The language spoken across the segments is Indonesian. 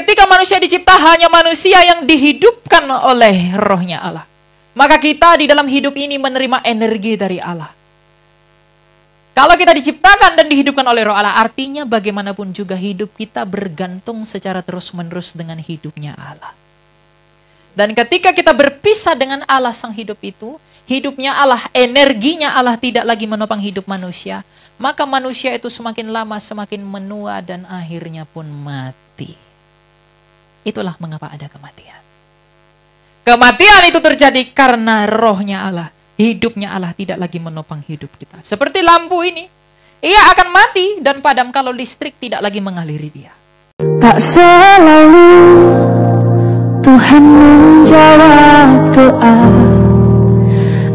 ketika manusia dicipta hanya manusia yang dihidupkan oleh rohnya Allah. Maka kita di dalam hidup ini menerima energi dari Allah. Kalau kita diciptakan dan dihidupkan oleh roh Allah, artinya bagaimanapun juga hidup kita bergantung secara terus-menerus dengan hidupnya Allah. Dan ketika kita berpisah dengan Allah sang hidup itu, hidupnya Allah, energinya Allah tidak lagi menopang hidup manusia, maka manusia itu semakin lama semakin menua dan akhirnya pun mati. Itulah mengapa ada kematian. Kematian itu terjadi karena rohnya Allah, hidupnya Allah tidak lagi menopang hidup kita. Seperti lampu ini, ia akan mati dan padam kalau listrik tidak lagi mengaliri dia. Tak selalu Tuhan menjawab doa,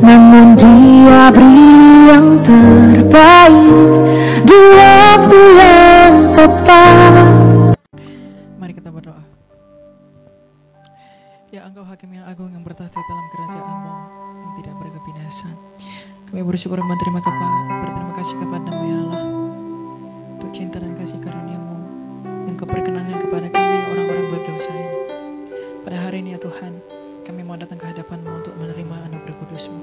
namun Dia beri yang terbaik di waktu yang tepat. Mari kita berdoa. Ya Engkau Hakim yang agung yang bertahta dalam kerajaan-Mu yang tidak berkebinasan. Kami bersyukur dan berterima kasih kepada-Mu ya Allah, untuk cinta dan kasih karunia-Mu yang Kau perkenankan kepada kami orang-orang berdosa ini. Pada hari ini ya Tuhan, kami mau datang ke hadapan-Mu untuk menerima anugerah kudus-Mu.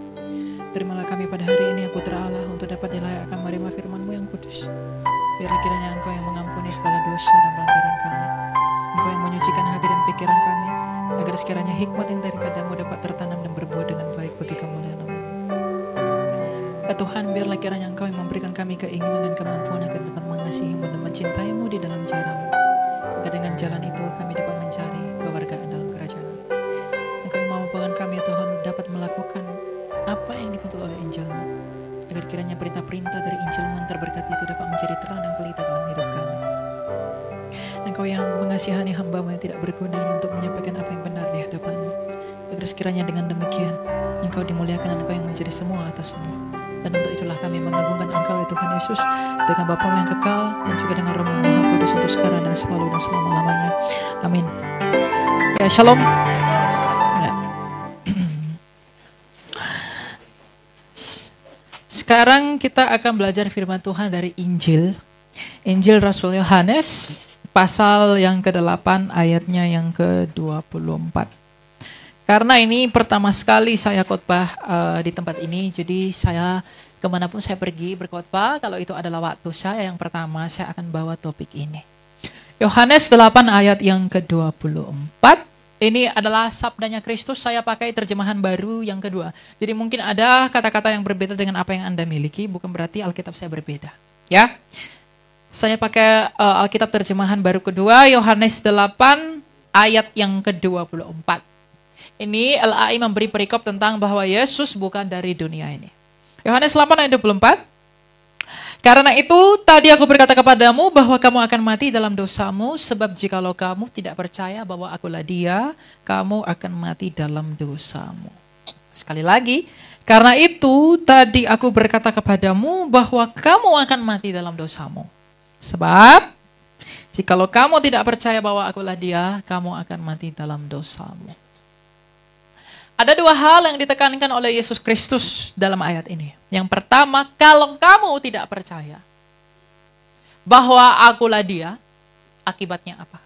Terimalah kami pada hari ini ya Putra Allah, untuk dapat dilayakkan menerima firman-Mu yang kudus. Biarlah kiranya Engkau yang mengampuni segala dosa dan pelanggaran kami. Engkau yang menyucikan hati dan pikiran kami, agar sekiranya hikmat yang daripada-Mu dapat tertanam dan berbuah dengan baik bagi kemuliaan nama-Mu. Ya Tuhan, biarlah kiranya Engkau yang memberikan kami keinginan dan kemampuan agar dapat mengasihi-Mu dan mencintai-Mu di dalam cara-Mu, agar dengan jalan itu kami dapat mencari kewargaan dalam kerajaan-Mu. Engkau yang mampukan kami ya Tuhan dapat melakukan apa yang dituntut oleh Injil-Mu, agar kiranya perintah-perintah dari Injil-Mu yang terberkati itu dapat menjadi terang dan pelita dalam hidup kami. Engkau yang mengasihani hamba-Mu yang tidak berguna ini untuk menyampaikan apa yang benar di hadapan-Mu, agar sekiranya dengan demikian Engkau dimuliakan dan Engkau yang menjadi semua atas semua. Dan untuk itulah kami mengagungkan Engkau ya Tuhan Yesus, dengan Bapa-Mu yang kekal dan juga dengan Roh-Mu yang Maha Kudus untuk sekarang dan selalu dan selama-lamanya. Amin. Ya, shalom. Ya. Sekarang kita akan belajar firman Tuhan dari Injil Rasul Yohanes, pasal yang ke-8 ayatnya yang ke-24. Karena ini pertama sekali saya khotbah di tempat ini, jadi saya kemanapun saya pergi berkhotbah, kalau itu adalah waktu saya yang pertama, saya akan bawa topik ini. Yohanes 8 ayat yang ke-24, ini adalah sabdanya Kristus, saya pakai terjemahan baru yang kedua. Jadi mungkin ada kata-kata yang berbeda dengan apa yang Anda miliki, bukan berarti Alkitab saya berbeda. Ya, saya pakai Alkitab terjemahan baru kedua, Yohanes 8 ayat yang ke-24. Ini LAI memberi perikop tentang bahwa Yesus bukan dari dunia ini. Yohanes 8 ayat 24. Karena itu tadi aku berkata kepadamu bahwa kamu akan mati dalam dosamu, sebab jikalau kamu tidak percaya bahwa akulah Dia, kamu akan mati dalam dosamu. Sekali lagi, karena itu tadi aku berkata kepadamu bahwa kamu akan mati dalam dosamu. Sebab jikalau kamu tidak percaya bahwa akulah Dia, kamu akan mati dalam dosamu. Ada dua hal yang ditekankan oleh Yesus Kristus dalam ayat ini. Yang pertama, kalau kamu tidak percaya bahwa akulah Dia, akibatnya apa?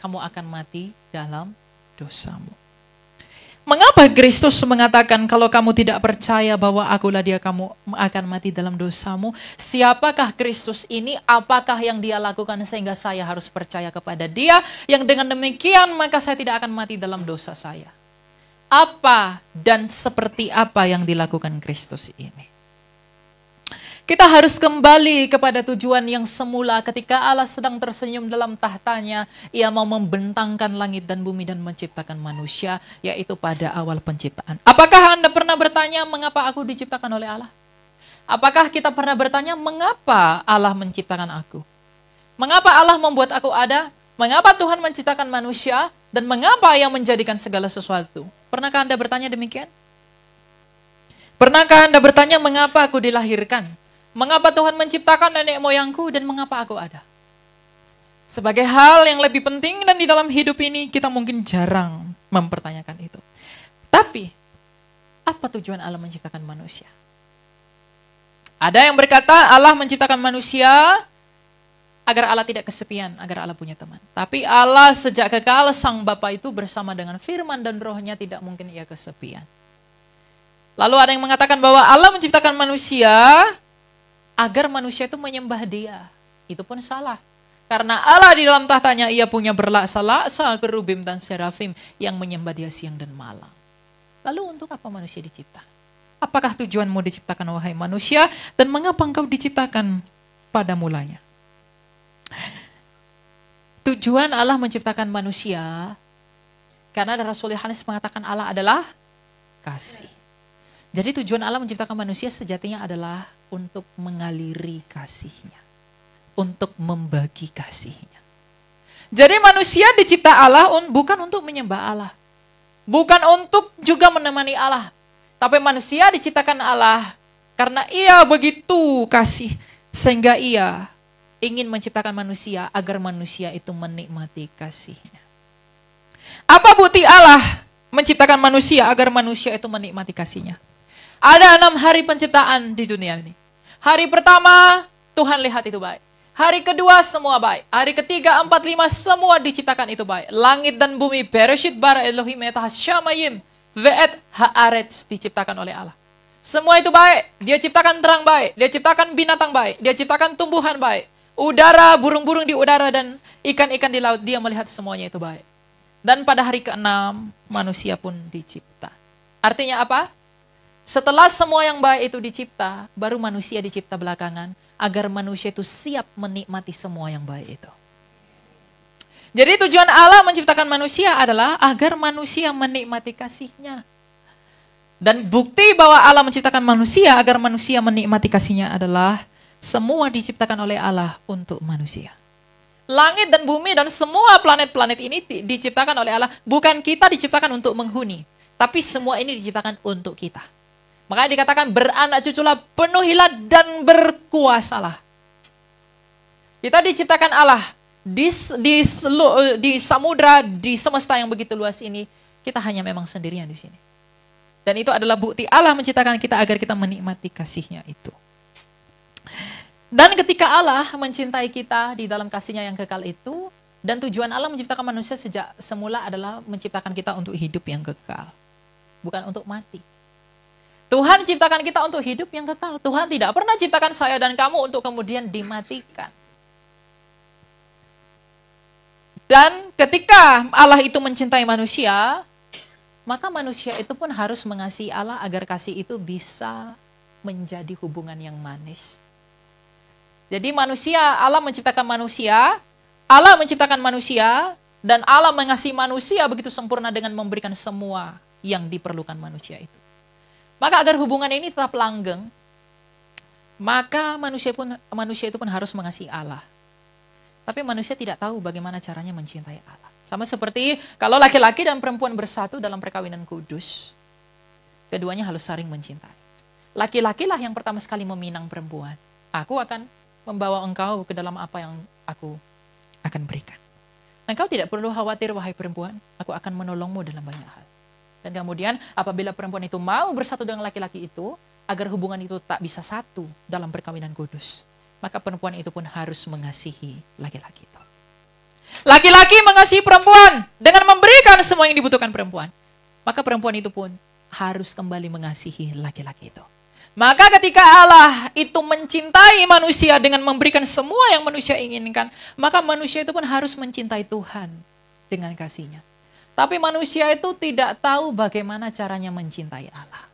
Kamu akan mati dalam dosamu. Mengapa Kristus mengatakan kalau kamu tidak percaya bahwa akulah Dia, kamu akan mati dalam dosamu? Siapakah Kristus ini? Apakah yang Dia lakukan sehingga saya harus percaya kepada Dia? Yang dengan demikian maka saya tidak akan mati dalam dosa saya. Apa dan seperti apa yang dilakukan Kristus ini? Kita harus kembali kepada tujuan yang semula ketika Allah sedang tersenyum dalam tahtanya. Ia mau membentangkan langit dan bumi dan menciptakan manusia, yaitu pada awal penciptaan. Apakah Anda pernah bertanya mengapa aku diciptakan oleh Allah? Apakah kita pernah bertanya mengapa Allah menciptakan aku? Mengapa Allah membuat aku ada? Mengapa Tuhan menciptakan manusia? Dan mengapa Ia menjadikan segala sesuatu? Pernahkah Anda bertanya demikian? Pernahkah Anda bertanya mengapa aku dilahirkan? Mengapa Tuhan menciptakan nenek moyangku dan mengapa aku ada? Sebagai hal yang lebih penting dan di dalam hidup ini kita mungkin jarang mempertanyakan itu. Tapi, apa tujuan Allah menciptakan manusia? Ada yang berkata Allah menciptakan manusia agar Allah tidak kesepian, agar Allah punya teman. Tapi Allah sejak kekal, Sang Bapa itu bersama dengan firman dan rohnya tidak mungkin ia kesepian. Lalu ada yang mengatakan bahwa Allah menciptakan manusia agar manusia itu menyembah Dia. Itu pun salah. Karena Allah di dalam tahtanya ia punya berlaksa-laksa kerubim dan serafim yang menyembah Dia siang dan malam. Lalu untuk apa manusia dicipta? Apakah tujuanmu diciptakan wahai manusia dan mengapa engkau diciptakan pada mulanya? Tujuan Allah menciptakan manusia karena Rasul Yohanes mengatakan Allah adalah kasih. Jadi tujuan Allah menciptakan manusia sejatinya adalah untuk mengaliri kasih-Nya, untuk membagi kasih-Nya. Jadi manusia dicipta Allah bukan untuk menyembah Allah, bukan untuk juga menemani Allah, tapi manusia diciptakan Allah karena ia begitu kasih sehingga ia ingin menciptakan manusia agar manusia itu menikmati kasih-Nya. Apa bukti Allah menciptakan manusia agar manusia itu menikmati kasih-Nya? Ada 6 hari penciptaan di dunia ini. Hari pertama, Tuhan lihat itu baik. Hari kedua, semua baik. Hari ketiga, 4, 5, semua diciptakan itu baik. Langit dan bumi, Bereshit bara Elohim et hashamayim, ve'et haaretz, diciptakan oleh Allah. Semua itu baik. Dia ciptakan terang baik. Dia ciptakan binatang baik. Dia ciptakan tumbuhan baik. Udara, burung-burung di udara dan ikan-ikan di laut. Dia melihat semuanya itu baik. Dan pada hari ke-6, manusia pun dicipta. Artinya apa? Setelah semua yang baik itu dicipta, baru manusia dicipta belakangan, agar manusia itu siap menikmati semua yang baik itu. Jadi tujuan Allah menciptakan manusia adalah agar manusia menikmati kasih-Nya. Dan bukti bahwa Allah menciptakan manusia agar manusia menikmati kasih-Nya adalah semua diciptakan oleh Allah untuk manusia. Langit dan bumi dan semua planet-planet ini diciptakan oleh Allah. Bukan kita diciptakan untuk menghuni, tapi semua ini diciptakan untuk kita. Makanya dikatakan beranak cuculah, penuhilah dan berkuasalah. Kita diciptakan Allah di samudra, di semesta yang begitu luas ini, kita hanya memang sendirian di sini. Dan itu adalah bukti Allah menciptakan kita agar kita menikmati kasih-Nya itu. Dan ketika Allah mencintai kita di dalam kasih-Nya yang kekal itu, dan tujuan Allah menciptakan manusia sejak semula adalah menciptakan kita untuk hidup yang kekal, bukan untuk mati. Tuhan ciptakan kita untuk hidup yang kekal. Tuhan tidak pernah ciptakan saya dan kamu untuk kemudian dimatikan. Dan ketika Allah itu mencintai manusia, maka manusia itu pun harus mengasihi Allah agar kasih itu bisa menjadi hubungan yang manis. Jadi Allah menciptakan manusia, dan Allah mengasihi manusia begitu sempurna dengan memberikan semua yang diperlukan manusia itu. Maka agar hubungan ini tetap langgeng, maka manusia itu pun harus mengasihi Allah. Tapi manusia tidak tahu bagaimana caranya mencintai Allah. Sama seperti kalau laki-laki dan perempuan bersatu dalam perkawinan kudus, keduanya harus saling mencintai. Laki-lakilah yang pertama sekali meminang perempuan. Aku akan membawa engkau ke dalam apa yang aku akan berikan. Engkau tidak perlu khawatir, wahai perempuan, aku akan menolongmu dalam banyak hal. Dan kemudian apabila perempuan itu mau bersatu dengan laki-laki itu, agar hubungan itu tak bisa satu dalam perkawinan kudus, maka perempuan itu pun harus mengasihi laki-laki itu. Laki-laki mengasihi perempuan dengan memberikan semua yang dibutuhkan perempuan. Maka perempuan itu pun harus kembali mengasihi laki-laki itu. Maka ketika Allah itu mencintai manusia dengan memberikan semua yang manusia inginkan, maka manusia itu pun harus mencintai Tuhan dengan kasih-Nya. Tapi manusia itu tidak tahu bagaimana caranya mencintai Allah.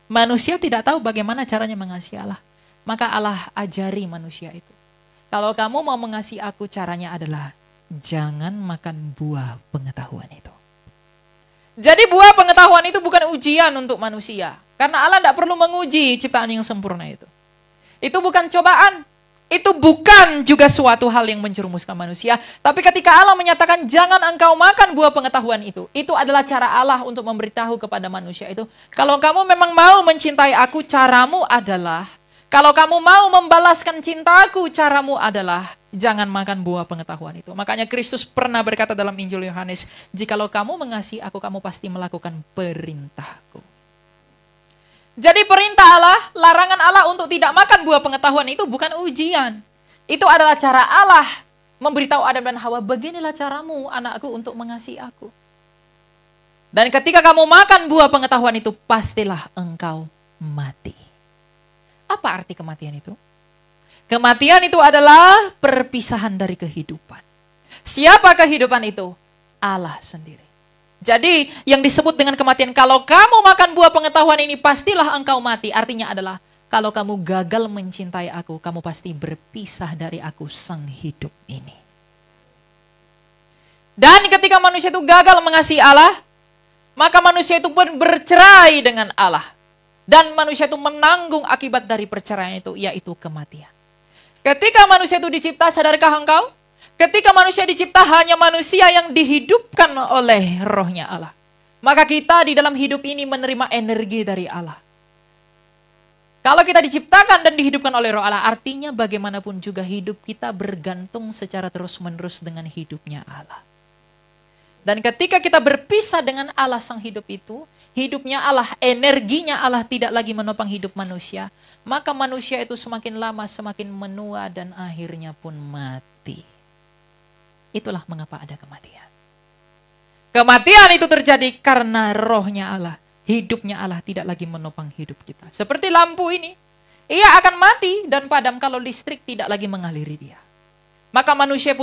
Manusia tidak tahu bagaimana caranya mengasihi Allah. Maka Allah ajari manusia itu. Kalau kamu mau mengasihi aku, caranya adalah jangan makan buah pengetahuan itu. Jadi buah pengetahuan itu bukan ujian untuk manusia. Karena Allah tidak perlu menguji ciptaan yang sempurna itu. Itu bukan cobaan. Itu bukan juga suatu hal yang menjerumuskan manusia. Tapi ketika Allah menyatakan jangan engkau makan buah pengetahuan itu adalah cara Allah untuk memberitahu kepada manusia itu. Kalau kamu memang mau mencintai aku, caramu adalah, kalau kamu mau membalaskan cintaku, caramu adalah jangan makan buah pengetahuan itu. Makanya Kristus pernah berkata dalam Injil Yohanes, jikalau kamu mengasihi aku, kamu pasti melakukan perintahku. Jadi perintah Allah, larangan Allah untuk tidak makan buah pengetahuan itu bukan ujian. Itu adalah cara Allah memberitahu Adam dan Hawa, beginilah caramu anakku untuk mengasihi aku. Dan ketika kamu makan buah pengetahuan itu, pastilah engkau mati. Apa arti kematian itu? Kematian itu adalah perpisahan dari kehidupan. Siapa kehidupan itu? Allah sendiri. Jadi yang disebut dengan kematian, kalau kamu makan buah pengetahuan ini, pastilah engkau mati. Artinya adalah, kalau kamu gagal mencintai aku, kamu pasti berpisah dari aku, sang hidup ini. Dan ketika manusia itu gagal mengasihi Allah, maka manusia itu pun bercerai dengan Allah. Dan manusia itu menanggung akibat dari perceraian itu, yaitu kematian. Ketika manusia itu dicipta, sadarkah engkau? Ketika manusia dicipta, hanya manusia yang dihidupkan oleh rohnya Allah. Maka kita di dalam hidup ini menerima energi dari Allah. Kalau kita diciptakan dan dihidupkan oleh roh Allah, artinya bagaimanapun juga hidup kita bergantung secara terus-menerus dengan hidupnya Allah. Dan ketika kita berpisah dengan Allah sang hidup itu, hidupnya Allah, energinya Allah tidak lagi menopang hidup manusia, maka manusia itu semakin lama semakin menua dan akhirnya pun mati. Itulah mengapa ada kematian. Kematian itu terjadi karena rohnya Allah, hidupnya Allah tidak lagi menopang hidup kita. Seperti lampu ini, ia akan mati dan padam kalau listrik tidak lagi mengaliri dia. Maka manusia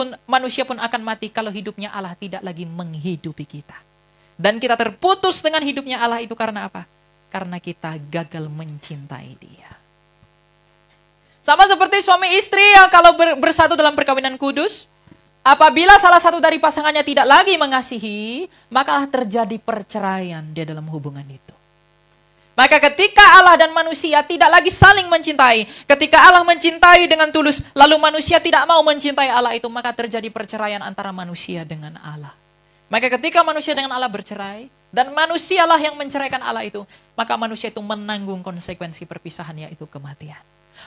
pun akan mati kalau hidupnya Allah tidak lagi menghidupi kita. Dan kita terputus dengan hidupnya Allah itu karena apa? Karena kita gagal mencintai dia. Sama seperti suami istri yang kalau bersatu dalam perkawinan kudus, apabila salah satu dari pasangannya tidak lagi mengasihi, maka terjadi perceraian di dalam hubungan itu. Maka ketika Allah dan manusia tidak lagi saling mencintai, ketika Allah mencintai dengan tulus, lalu manusia tidak mau mencintai Allah itu, maka terjadi perceraian antara manusia dengan Allah. Maka ketika manusia dengan Allah bercerai, dan manusialah yang menceraikan Allah itu, maka manusia itu menanggung konsekuensi perpisahan, yaitu kematian.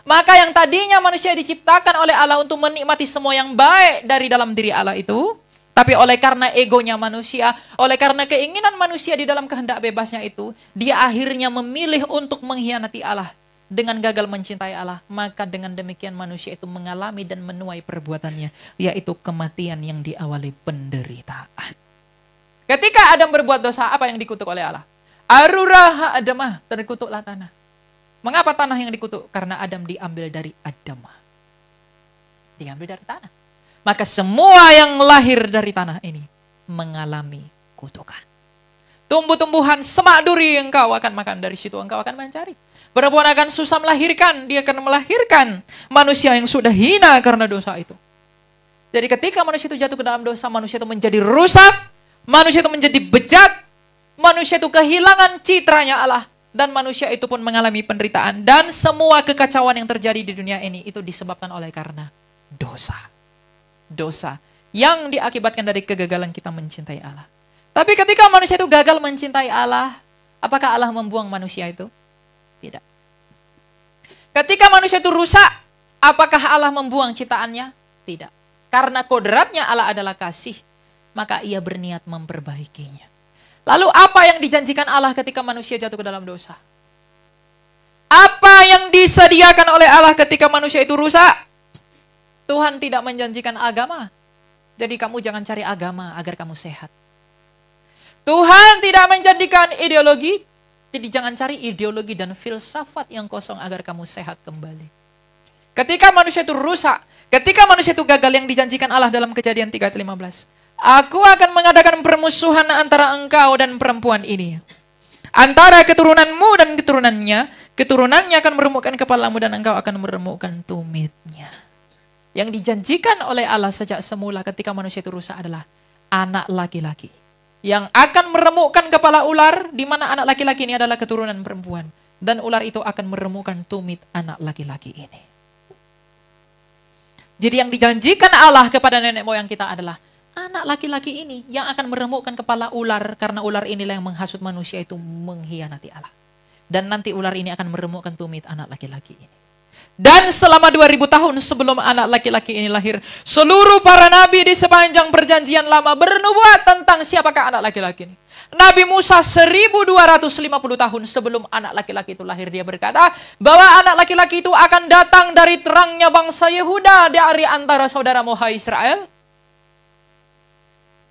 Maka yang tadinya manusia diciptakan oleh Allah untuk menikmati semua yang baik dari dalam diri Allah itu, tapi oleh karena egonya manusia, oleh karena keinginan manusia di dalam kehendak bebasnya itu, dia akhirnya memilih untuk mengkhianati Allah dengan gagal mencintai Allah. Maka dengan demikian manusia itu mengalami dan menuai perbuatannya, yaitu kematian yang diawali penderitaan. Ketika Adam berbuat dosa, apa yang dikutuk oleh Allah? Arurah Adamah, terkutuklah tanah. Mengapa tanah yang dikutuk? Karena Adam diambil dari Adamah. Diambil dari tanah. Maka semua yang lahir dari tanah ini mengalami kutukan. Tumbuh-tumbuhan semak duri engkau akan makan, dari situ engkau akan mencari. Perempuan akan susah melahirkan, dia akan melahirkan manusia yang sudah hina karena dosa itu. Jadi ketika manusia itu jatuh ke dalam dosa, manusia itu menjadi rusak, manusia itu menjadi bejat, manusia itu kehilangan citranya Allah, dan manusia itu pun mengalami penderitaan. Dan semua kekacauan yang terjadi di dunia ini itu disebabkan oleh karena dosa. Dosa yang diakibatkan dari kegagalan kita mencintai Allah. Tapi ketika manusia itu gagal mencintai Allah, apakah Allah membuang manusia itu? Tidak. Ketika manusia itu rusak, apakah Allah membuang ciptaannya? Tidak. Karena kodratnya Allah adalah kasih, maka ia berniat memperbaikinya. Lalu apa yang dijanjikan Allah ketika manusia jatuh ke dalam dosa? Apa yang disediakan oleh Allah ketika manusia itu rusak? Tuhan tidak menjanjikan agama. Jadi kamu jangan cari agama agar kamu sehat. Tuhan tidak menjanjikan ideologi. Jadi jangan cari ideologi dan filsafat yang kosong agar kamu sehat kembali. Ketika manusia itu rusak, ketika manusia itu gagal, yang dijanjikan Allah dalam Kejadian 3:15. Aku akan mengadakan permusuhan antara engkau dan perempuan ini. Antara keturunanmu dan keturunannya akan meremukkan kepalamu dan engkau akan meremukkan tumitnya. Yang dijanjikan oleh Allah sejak semula ketika manusia itu rusak adalah anak laki-laki yang akan meremukkan kepala ular, di mana anak laki-laki ini adalah keturunan perempuan, dan ular itu akan meremukkan tumit anak laki-laki ini. Jadi yang dijanjikan Allah kepada nenek moyang kita adalah anak laki-laki ini yang akan meremukkan kepala ular, karena ular inilah yang menghasut manusia itu mengkhianati Allah. Dan nanti ular ini akan meremukkan tumit anak laki-laki ini. Dan selama 2000 tahun sebelum anak laki-laki ini lahir, seluruh para nabi di sepanjang perjanjian lama bernubuat tentang siapakah anak laki-laki ini. Nabi Musa 1250 tahun sebelum anak laki-laki itu lahir, dia berkata bahwa anak laki-laki itu akan datang dari terangnya bangsa Yehuda dari antara saudaramu hai Israel.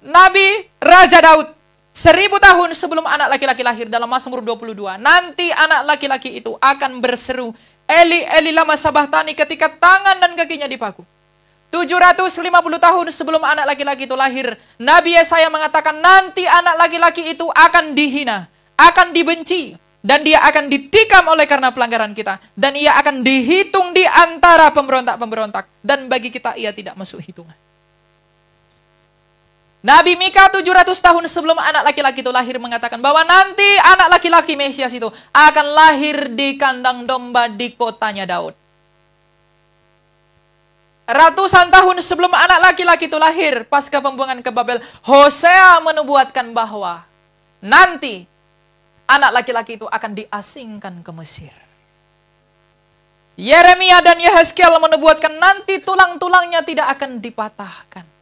Nabi Raja Daud 1000 tahun sebelum anak laki-laki lahir dalam Mazmur 22, nanti anak laki-laki itu akan berseru, Eli, Eli lama sabachthani, ketika tangan dan kakinya dipaku. 750 tahun sebelum anak laki-laki itu lahir, Nabi Yesaya mengatakan nanti anak laki-laki itu akan dihina, akan dibenci, dan dia akan ditikam oleh karena pelanggaran kita. Dan ia akan dihitung di antara pemberontak-pemberontak. Dan bagi kita ia tidak masuk hitungan. Nabi Mika 700 tahun sebelum anak laki-laki itu lahir mengatakan bahwa nanti anak laki-laki Mesias itu akan lahir di kandang domba di kotanya Daud. Ratusan tahun sebelum anak laki-laki itu lahir, pasca pembuangan ke Babel, Hosea menubuatkan bahwa nanti anak laki-laki itu akan diasingkan ke Mesir. Yeremia dan Yehezkiel menubuatkan nanti tulang-tulangnya tidak akan dipatahkan.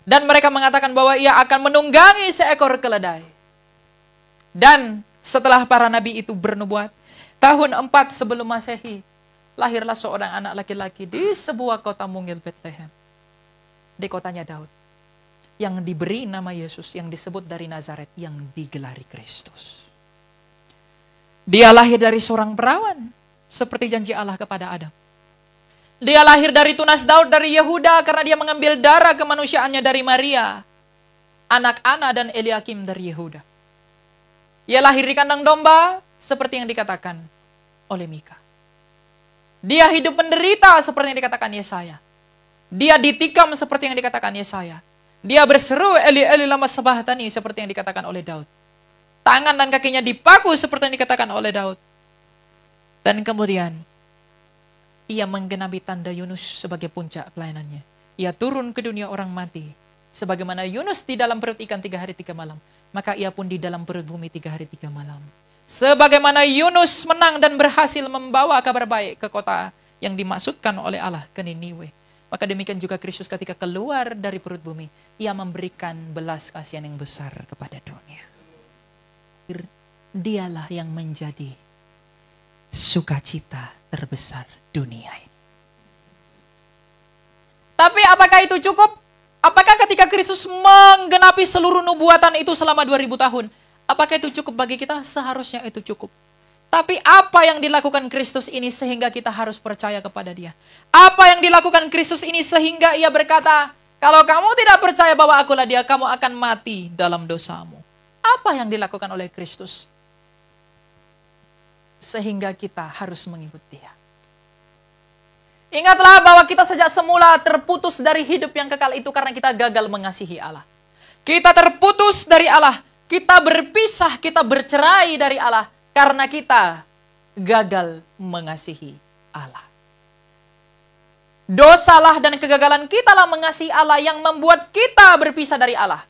Dan mereka mengatakan bahwa ia akan menunggangi seekor keledai. Dan setelah para nabi itu bernubuat, tahun 4 sebelum Masehi, lahirlah seorang anak laki-laki di sebuah kota mungil Bethlehem. Di kotanya Daud. Yang diberi nama Yesus, yang disebut dari Nazaret, yang digelari Kristus. Dia lahir dari seorang perawan, seperti janji Allah kepada Adam. Dia lahir dari tunas Daud dari Yehuda karena dia mengambil darah kemanusiaannya dari Maria, anak Ana dan Eliakim dari Yehuda. Ia lahir di kandang domba seperti yang dikatakan oleh Mika. Dia hidup menderita seperti yang dikatakan Yesaya. Dia ditikam seperti yang dikatakan Yesaya. Dia berseru Eli Eli lama sabachthani seperti yang dikatakan oleh Daud. Tangan dan kakinya dipaku seperti yang dikatakan oleh Daud. Dan kemudian ia menggenapi tanda Yunus sebagai puncak pelayanannya. Ia turun ke dunia orang mati. Sebagaimana Yunus di dalam perut ikan 3 hari 3 malam. Maka ia pun di dalam perut bumi 3 hari 3 malam. Sebagaimana Yunus menang dan berhasil membawa kabar baik ke kota yang dimaksudkan oleh Allah ke Niniwe. Maka demikian juga Kristus ketika keluar dari perut bumi. Ia memberikan belas kasihan yang besar kepada dunia. Dialah yang menjadi sukacita terbesar dunia ini. Tapi apakah itu cukup? Apakah ketika Kristus menggenapi seluruh nubuatan itu selama 2000 tahun, apakah itu cukup bagi kita? Seharusnya itu cukup. Tapi apa yang dilakukan Kristus ini sehingga kita harus percaya kepada Dia? Apa yang dilakukan Kristus ini sehingga Ia berkata, kalau kamu tidak percaya bahwa akulah Dia, kamu akan mati dalam dosamu. Apa yang dilakukan oleh Kristus sehingga kita harus mengikuti Dia? Ingatlah bahwa kita sejak semula terputus dari hidup yang kekal itu karena kita gagal mengasihi Allah. Kita terputus dari Allah, kita berpisah, kita bercerai dari Allah karena kita gagal mengasihi Allah. Dosalah dan kegagalan kitalah mengasihi Allah yang membuat kita berpisah dari Allah.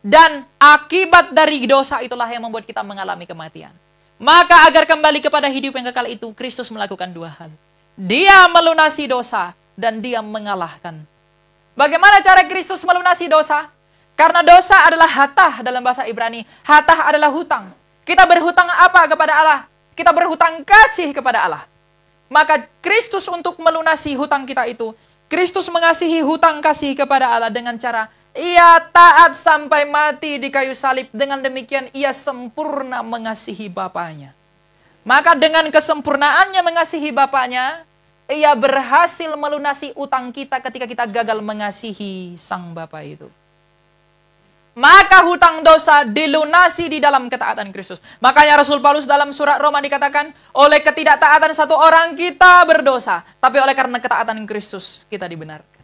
Dan akibat dari dosa itulah yang membuat kita mengalami kematian. Maka agar kembali kepada hidup yang kekal itu, Kristus melakukan 2 hal. Dia melunasi dosa dan dia mengalahkan. Bagaimana cara Kristus melunasi dosa? Karena dosa adalah hatah dalam bahasa Ibrani. Hatah adalah hutang. Kita berhutang apa kepada Allah? Kita berhutang kasih kepada Allah. Maka Kristus untuk melunasi hutang kita itu, Kristus mengasihi hutang kasih kepada Allah dengan cara Ia taat sampai mati di kayu salib. Dengan demikian ia sempurna mengasihi Bapaknya. Maka dengan kesempurnaannya mengasihi Bapaknya, ia berhasil melunasi utang kita ketika kita gagal mengasihi Sang Bapa itu. Maka hutang dosa dilunasi di dalam ketaatan Kristus. Makanya Rasul Paulus dalam surat Roma dikatakan, oleh ketidaktaatan satu orang kita berdosa, tapi oleh karena ketaatan Kristus kita dibenarkan.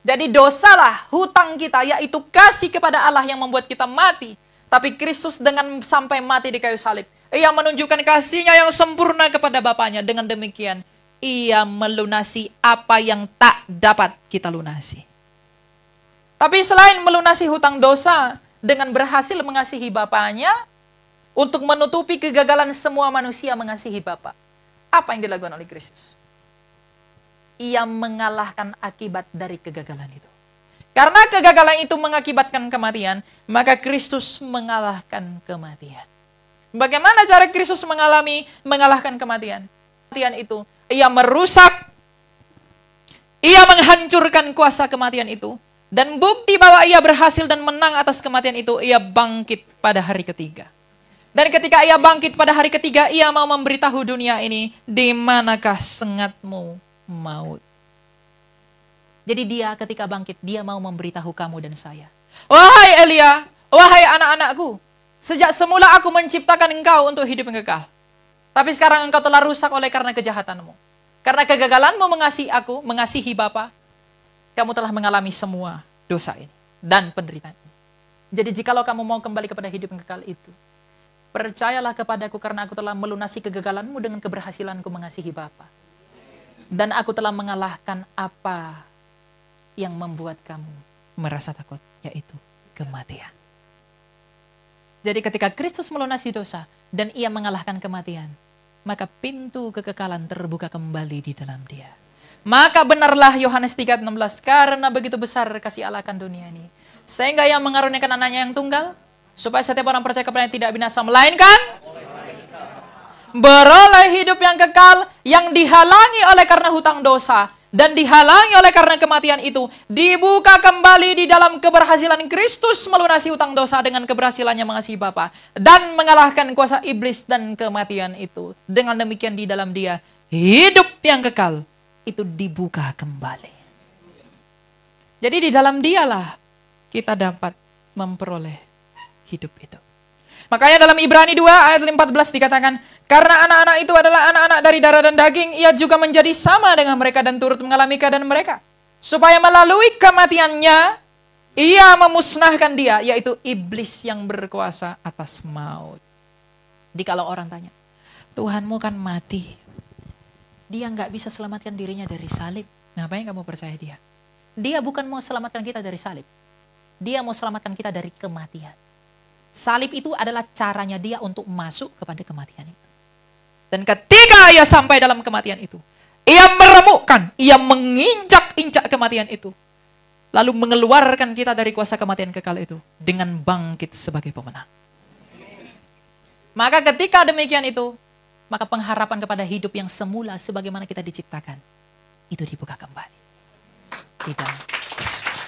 Jadi dosalah hutang kita, yaitu kasih kepada Allah yang membuat kita mati. Tapi Kristus dengan sampai mati di kayu salib, Ia menunjukkan kasih-Nya yang sempurna kepada Bapaknya. Dengan demikian, Ia melunasi apa yang tak dapat kita lunasi. Tapi selain melunasi hutang dosa dengan berhasil mengasihi Bapaknya, untuk menutupi kegagalan semua manusia mengasihi Bapa. Apa yang dilakukan oleh Kristus? Ia mengalahkan akibat dari kegagalan itu. Karena kegagalan itu mengakibatkan kematian, maka Kristus mengalahkan kematian. Bagaimana cara Kristus mengalahkan kematian? Kematian itu, ia merusak, ia menghancurkan kuasa kematian itu. Dan bukti bahwa ia berhasil dan menang atas kematian itu, ia bangkit pada hari ketiga. Dan ketika ia bangkit pada hari ketiga, ia mau memberitahu dunia ini, di manakah sengatmu maut? Jadi dia ketika bangkit, dia mau memberitahu kamu dan saya. Wahai Elia, wahai anak-anakku, sejak semula aku menciptakan engkau untuk hidup yang kekal. Tapi sekarang engkau telah rusak oleh karena kejahatanmu. Karena kegagalanmu mengasihi aku, mengasihi Bapa, kamu telah mengalami semua dosa ini dan penderitaan ini. Jadi jikalau kamu mau kembali kepada hidup yang kekal itu, percayalah kepadaku karena aku telah melunasi kegagalanmu dengan keberhasilanku mengasihi Bapa. Dan aku telah mengalahkan apa yang membuat kamu merasa takut, yaitu kematian. Jadi ketika Kristus melunasi dosa dan ia mengalahkan kematian, maka pintu kekekalan terbuka kembali di dalam dia. Maka benarlah Yohanes 3:16, karena begitu besar kasih Allah akan dunia ini, sehingga ia mengaruniakan anaknya yang tunggal, supaya setiap orang percaya kepadanya tidak binasa, melainkan beroleh hidup yang kekal, yang dihalangi oleh karena hutang dosa, dan dihalangi oleh karena kematian itu, dibuka kembali di dalam keberhasilan Kristus melunasi hutang dosa dengan keberhasilannya mengasihi Bapa, dan mengalahkan kuasa iblis dan kematian itu. Dengan demikian di dalam dia, hidup yang kekal itu dibuka kembali. Jadi di dalam dialah kita dapat memperoleh hidup itu. Makanya dalam Ibrani 2 ayat 14 dikatakan, karena anak-anak itu adalah anak-anak dari darah dan daging, ia juga menjadi sama dengan mereka dan turut mengalami keadaan mereka. Supaya melalui kematiannya, ia memusnahkan dia, yaitu iblis yang berkuasa atas maut. Jadi kalau orang tanya, Tuhanmu kan mati, dia nggak bisa selamatkan dirinya dari salib. Ngapain kamu percaya dia? Dia bukan mau selamatkan kita dari salib. Dia mau selamatkan kita dari kematian. Salib itu adalah caranya dia untuk masuk kepada kematian itu. Dan ketika ia sampai dalam kematian itu, ia meremukkan, ia menginjak-injak kematian itu. Lalu mengeluarkan kita dari kuasa kematian kekal itu dengan bangkit sebagai pemenang. Maka ketika demikian itu, maka pengharapan kepada hidup yang semula sebagaimana kita diciptakan, itu dibuka kembali. Di dalam Kristus.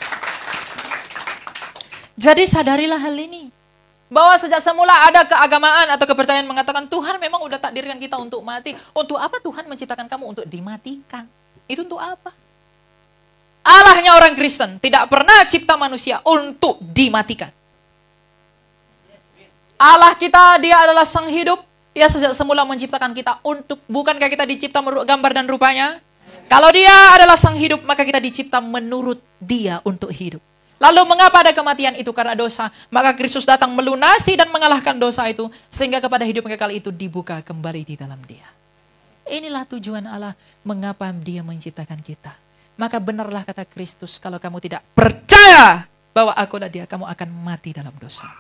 Jadi sadarilah hal ini. Bahwa sejak semula ada keagamaan atau kepercayaan mengatakan Tuhan memang udah takdirkan kita untuk mati. Untuk apa Tuhan menciptakan kamu? Untuk dimatikan. Itu untuk apa? Allahnya orang Kristen tidak pernah cipta manusia untuk dimatikan. Allah kita, dia adalah sang hidup. Dia sejak semula menciptakan kita untuk, bukankah kita dicipta menurut gambar dan rupanya? Kalau dia adalah sang hidup, maka kita dicipta menurut dia untuk hidup. Lalu mengapa ada kematian itu? Karena dosa. Maka Kristus datang melunasi dan mengalahkan dosa itu. Sehingga kepada hidup yang kekal itu dibuka kembali di dalam dia. Inilah tujuan Allah. Mengapa dia menciptakan kita. Maka benarlah kata Kristus. Kalau kamu tidak percaya bahwa aku adalah dia, kamu akan mati dalam dosa.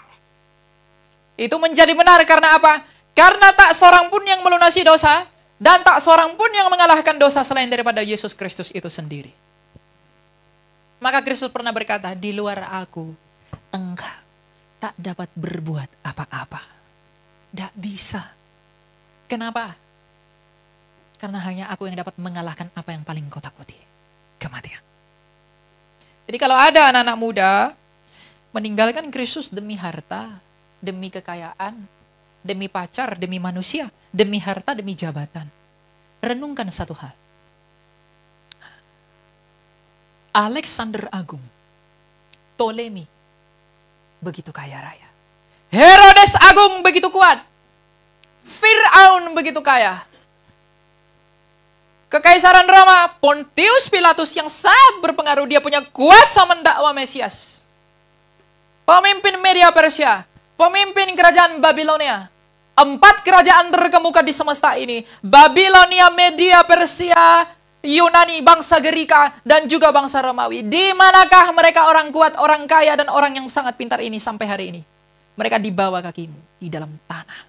Itu menjadi benar karena apa? Karena tak seorang pun yang melunasi dosa. Dan tak seorang pun yang mengalahkan dosa selain daripada Yesus Kristus itu sendiri. Maka Kristus pernah berkata, di luar aku, engkau tak dapat berbuat apa-apa. Tidak bisa. Kenapa? Karena hanya aku yang dapat mengalahkan apa yang paling kau takuti. Kematian. Jadi kalau ada anak-anak muda, meninggalkan Kristus demi harta, demi kekayaan, demi pacar, demi manusia, demi harta, demi jabatan. Renungkan satu hal. Alexander Agung, Ptolemy, begitu kaya raya. Herodes Agung begitu kuat. Fir'aun begitu kaya. Kekaisaran Roma, Pontius Pilatus yang sangat berpengaruh, dia punya kuasa mendakwa Mesias. Pemimpin Media Persia, pemimpin kerajaan Babilonia. 4 kerajaan terkemuka di semesta ini. Babilonia, Media Persia, Yunani, bangsa Gerika, dan juga bangsa Romawi. Di manakah mereka orang kuat, orang kaya, dan orang yang sangat pintar ini sampai hari ini? mereka di bawah kakimu, di dalam tanah.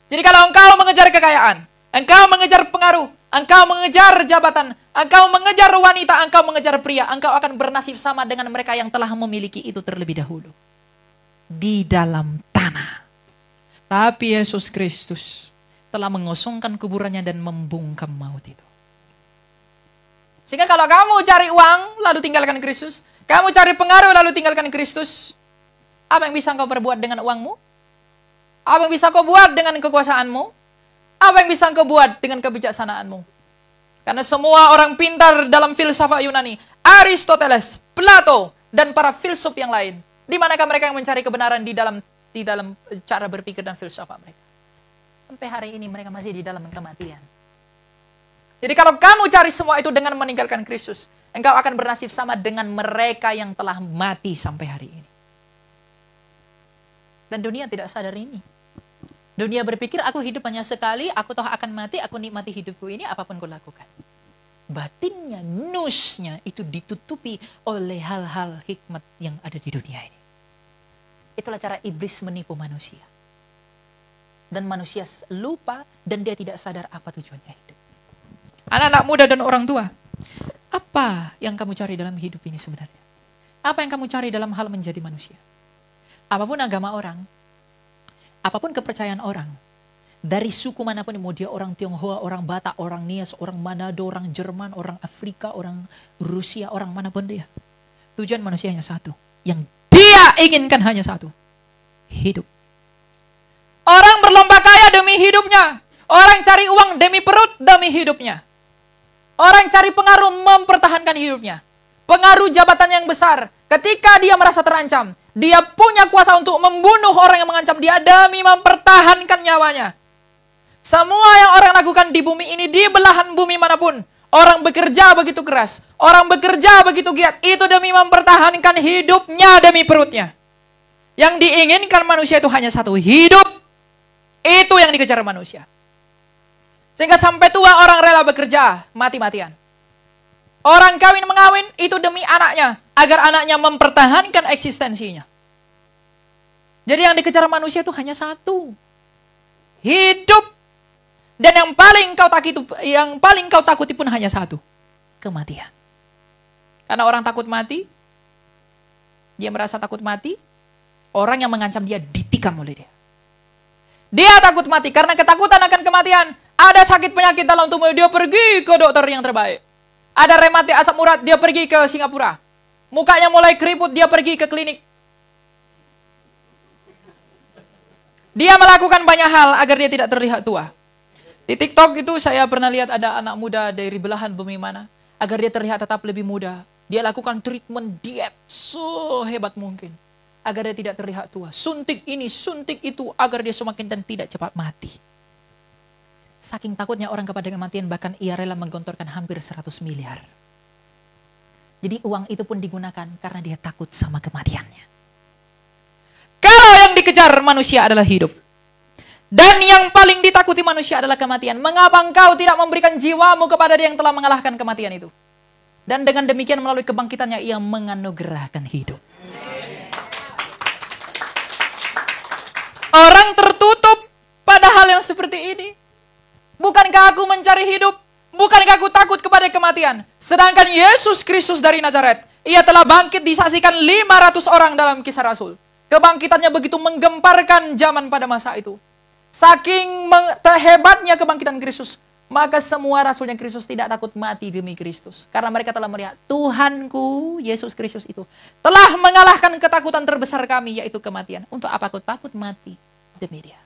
Jadi kalau engkau mengejar kekayaan, engkau mengejar pengaruh, engkau mengejar jabatan, engkau mengejar wanita, engkau mengejar pria, engkau akan bernasib sama dengan mereka yang telah memiliki itu terlebih dahulu. Di dalam tanah. Tapi Yesus Kristus telah mengosongkan kuburannya dan membungkam maut itu. Sehingga kalau kamu cari uang, lalu tinggalkan Kristus. Kamu cari pengaruh, lalu tinggalkan Kristus. Apa yang bisa engkau perbuat dengan uangmu? Apa yang bisa engkau buat dengan kekuasaanmu? Apa yang bisa engkau buat dengan kebijaksanaanmu? Karena semua orang pintar dalam filsafat Yunani, Aristoteles, Plato, dan para filsuf yang lain, di manakah mereka yang mencari kebenaran di dalam cara berpikir dan filsafat mereka? Sampai hari ini mereka masih di dalam kematian. Jadi kalau kamu cari semua itu dengan meninggalkan Kristus, engkau akan bernasib sama dengan mereka yang telah mati sampai hari ini. Dan dunia tidak sadar ini. Dunia berpikir, aku hidup hanya sekali, aku toh akan mati, aku nikmati hidupku ini, apapun ku lakukan. Batinnya, nusnya, itu ditutupi oleh hal-hal hikmat yang ada di dunia ini. Itulah cara iblis menipu manusia. Dan manusia lupa, dan dia tidak sadar apa tujuannya hidup. Anak-anak muda dan orang tua, apa yang kamu cari dalam hidup ini sebenarnya? Apa yang kamu cari dalam hal menjadi manusia? Apapun agama orang, apapun kepercayaan orang, dari suku manapun, mau dia orang Tionghoa, orang Batak, orang Nias, orang Manado, orang Jerman, orang Afrika, orang Rusia, orang manapun dia. Tujuan manusia hanya satu. Yang dia inginkan hanya satu. Hidup. Orang berlomba kaya demi hidupnya. Orang cari uang demi perut, demi hidupnya. Orang cari pengaruh mempertahankan hidupnya. Pengaruh jabatan yang besar. Ketika dia merasa terancam, dia punya kuasa untuk membunuh orang yang mengancam dia demi mempertahankan nyawanya. Semua yang orang lakukan di bumi ini, di belahan bumi manapun, orang bekerja begitu keras, orang bekerja begitu giat, itu demi mempertahankan hidupnya demi perutnya. Yang diinginkan manusia itu hanya satu, hidup. Itu yang dikejar manusia. Sehingga sampai tua orang rela bekerja, mati-matian. Orang kawin mengawin itu demi anaknya, agar anaknya mempertahankan eksistensinya. Jadi yang dikejar manusia itu hanya satu. Hidup. Dan yang paling kau takuti pun hanya satu. Kematian. Karena orang takut mati, dia merasa takut mati, orang yang mengancam dia ditikam oleh dia. Dia takut mati karena ketakutan akan kematian. Ada sakit penyakit dalam tubuh, dia pergi ke dokter yang terbaik. Ada rematik asam urat, dia pergi ke Singapura. Mukanya mulai keriput, dia pergi ke klinik. Dia melakukan banyak hal agar dia tidak terlihat tua. Di TikTok itu saya pernah lihat ada anak muda dari belahan bumi mana. Agar dia terlihat tetap lebih muda. Dia lakukan treatment diet sehebat mungkin. Agar dia tidak terlihat tua. Suntik ini, suntik itu. Agar dia semakin dan tidak cepat mati. Saking takutnya orang kepada kematian, bahkan ia rela menggontorkan hampir 100 miliar. Jadi uang itu pun digunakan karena dia takut sama kematiannya. Kalau yang dikejar manusia adalah hidup. Dan yang paling ditakuti manusia adalah kematian. Mengapa engkau tidak memberikan jiwamu kepada dia yang telah mengalahkan kematian itu? Dan dengan demikian melalui kebangkitannya ia menganugerahkan hidup. Orang tertutup pada hal yang seperti ini. Bukankah aku mencari hidup? Bukankah aku takut kepada kematian? Sedangkan Yesus Kristus dari Nazaret, ia telah bangkit disaksikan 500 orang dalam Kisah Rasul. Kebangkitannya begitu menggemparkan zaman pada masa itu. Saking hebatnya kebangkitan Kristus, maka semua rasulnya Kristus tidak takut mati demi Kristus. Karena mereka telah melihat Tuhanku, Yesus Kristus itu, telah mengalahkan ketakutan terbesar kami, yaitu kematian. Untuk apa aku takut mati demi dia?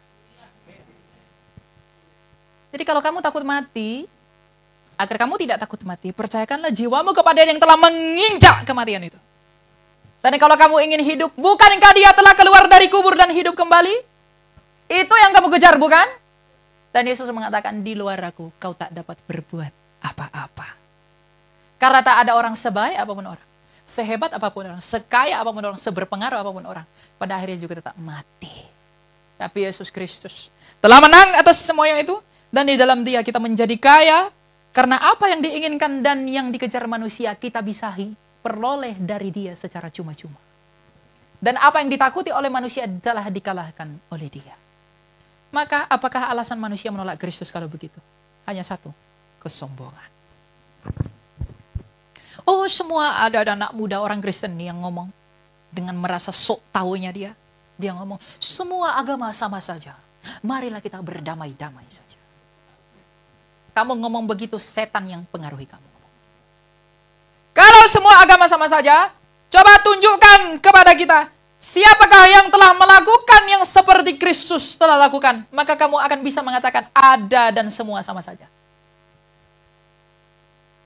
Jadi kalau kamu takut mati, agar kamu tidak takut mati, percayakanlah jiwamu kepada dia yang telah menginjak kematian itu. Dan kalau kamu ingin hidup, bukankah dia telah keluar dari kubur dan hidup kembali? Itu yang kamu kejar, bukan? Dan Yesus mengatakan, di luar aku, kau tak dapat berbuat apa-apa. Karena tak ada orang sebaik apapun orang, sehebat apapun orang, sekaya apapun orang, seberpengaruh apapun orang, pada akhirnya juga tetap mati. Tapi Yesus Kristus telah menang atas semuanya itu, dan di dalam dia kita menjadi kaya, karena apa yang diinginkan dan yang dikejar manusia, kita bisa peroleh dari dia secara cuma-cuma. Dan apa yang ditakuti oleh manusia telah dikalahkan oleh dia. Maka apakah alasan manusia menolak Kristus kalau begitu? Hanya satu, kesombongan. Oh, semua ada anak muda orang Kristen nih yang ngomong dengan merasa sok taunya dia. Dia ngomong, semua agama sama saja. Marilah kita berdamai-damai saja. Kamu ngomong begitu, setan yang pengaruhi kamu. Kalau semua agama sama saja, coba tunjukkan kepada kita, siapakah yang telah melakukan yang seperti Kristus telah lakukan. Maka kamu akan bisa mengatakan ada dan semua sama saja.